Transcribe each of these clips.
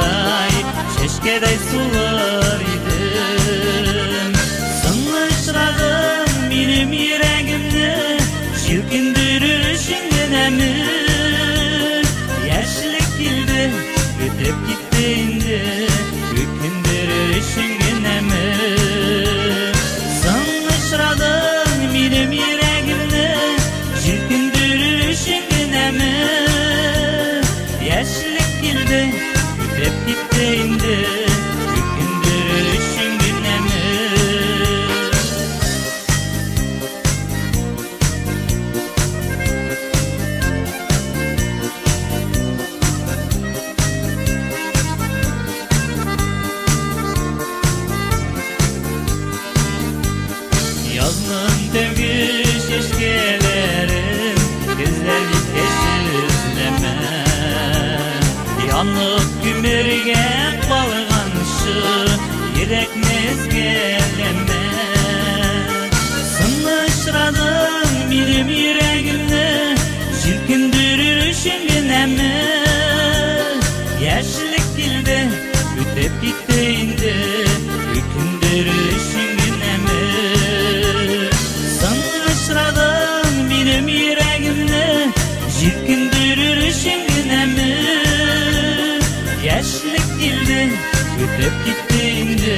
yılay çeşkeday sular idim. Sınışradın benim yüreğimni jilkindirishingdan yaşlik keldi ötüp gitti endi jilkindirishingdan Sınışradın benim yüreğimni jilkindirishingdan yaşlik keldi ötüp gitti endi Yazның tevgiş eşkelerim Gözlerlik eşizleme Yanıp kümerge balgan şu Yürek mezgeleme Sınışradın benim yüreğimni Jilkindirishingdan yaşlik keldi ötüp gitti endi jilkindirishingdan Sınışradın benim yüreğimni jilkindirishingdan yaşlik keldi ötüp gitti endi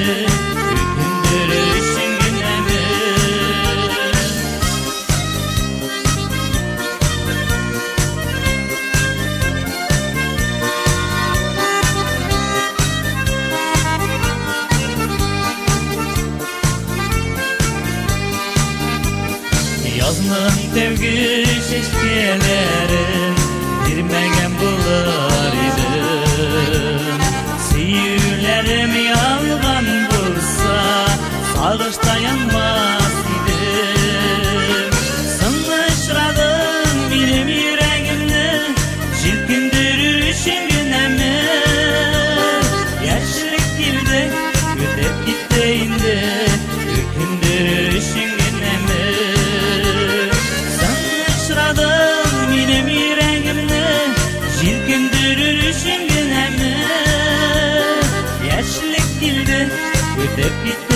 jilkindirishingdan Yazның tevgiş eşkelerim Girmegen bular idim Siyülerim yalgan bulsa Sağışta yanmaz idim Sınışradın benim yüreğimni Jilkindirishingdan yaşlik keldi ötüp gitti endi jilkindirishingdan benim yüreğimni jilkindirishingdan yaşlik keldi ötüp gitti